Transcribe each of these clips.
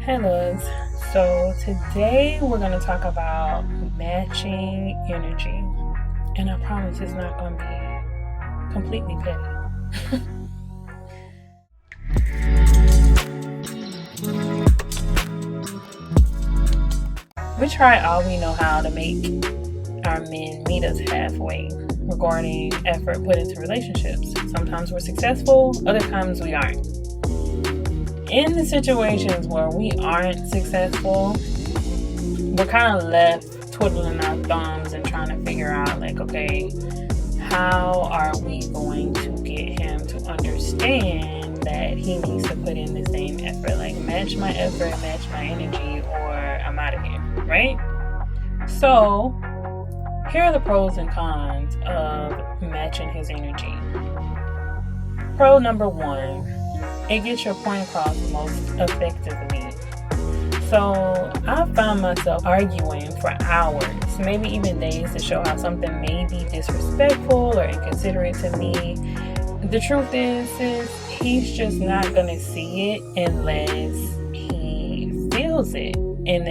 Hey loves. So today we're going to talk about matching energy. And I promise it's not going to be completely petty. We try all we know how to make our men meet us halfway regarding effort put into relationships. Sometimes we're successful, other times we aren't. In the situations where we aren't successful, we're kind of left twiddling our thumbs and trying to figure out, like, okay, how are we going to get him to understand that he needs to put in the same effort? Like, match my effort, match my energy, or I'm out of here, right? So, here are the pros and cons of matching his energy. Pro number one, it gets your point across most effectively. So I found myself arguing for hours, maybe even days, to show how something may be disrespectful or inconsiderate to me. The truth is he's just not going to see it unless he feels it. And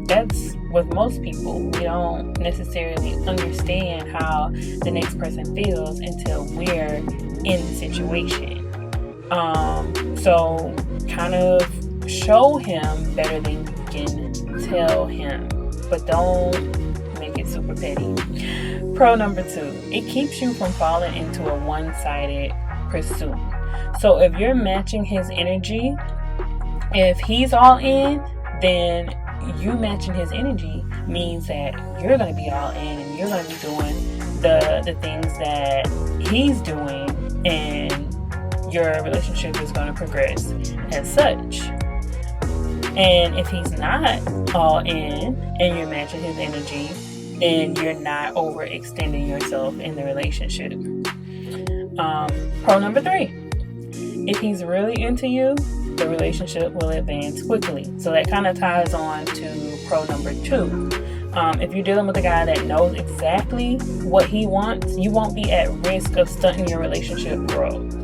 that's with most people. We don't necessarily understand how the next person feels until we're in the situation. So kind of show him better than you can tell him, but don't make it super petty. Pro number two, it keeps you from falling into a one-sided pursuit. So if you're matching his energy, if he's all in, then you matching his energy means that you're going to be all in and you're going to be doing the things that he's doing, and your relationship is going to progress as such. And if he's not all in and you're matching his energy, then you're not overextending yourself in the relationship. Pro number three, if he's really into you, the relationship will advance quickly. So that kind of ties on to pro number two. If you're dealing with a guy that knows exactly what he wants, you won't be at risk of stunting your relationship growth.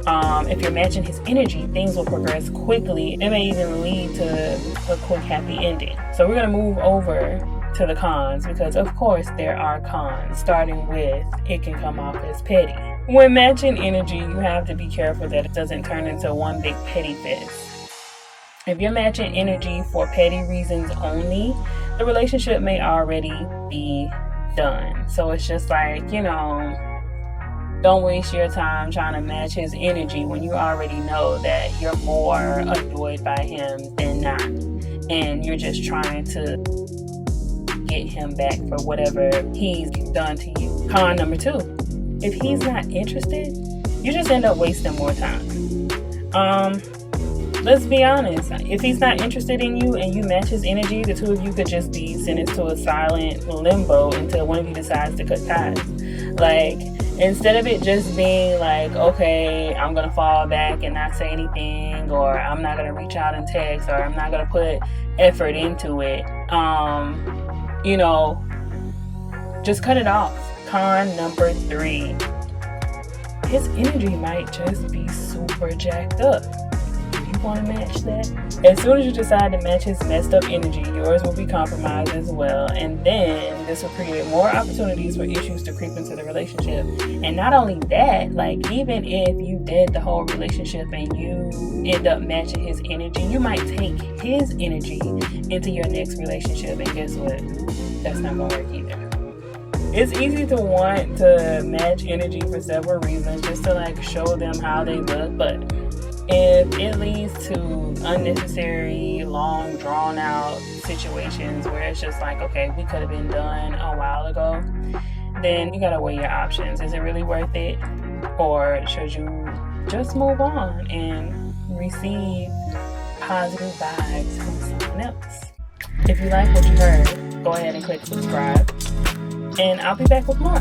If you're matching his energy, things will progress quickly. It may even lead to a quick happy ending. So we're going to move over to the cons, because of course there are cons, starting with it can come off as petty. When matching energy, you have to be careful that it doesn't turn into one big petty fest. If you're matching energy for petty reasons only, the relationship may already be done. So it's just like, don't waste your time trying to match his energy when you already know that you're more annoyed by him than not. And you're just trying to get him back for whatever he's done to you. Con number two, if he's not interested, you just end up wasting more time. Let's be honest. If he's not interested in you and you match his energy, the two of you could just be sentenced to a silent limbo until one of you decides to cut ties. Like, instead of it just being like, okay, I'm going to fall back and not say anything, or I'm not going to reach out and text, or I'm not going to put effort into it, just cut it off. Con number three, his energy might just be super jacked up. You want to match that? As soon as you decide to match his messed up energy, yours will be compromised as well, and then this will create more opportunities for issues to creep into the relationship. And not only that, like, even if you did the whole relationship and you end up matching his energy, you might take his energy into your next relationship, and guess what? That's not gonna work either. It's easy to want to match energy for several reasons, just to like show them how they look, but if it leads to unnecessary, long, drawn-out situations where it's just like, okay, we could have been done a while ago, then you gotta weigh your options. Is it really worth it? Or should you just move on and receive positive vibes from someone else? If you like what you heard, go ahead and click subscribe, and I'll be back with more.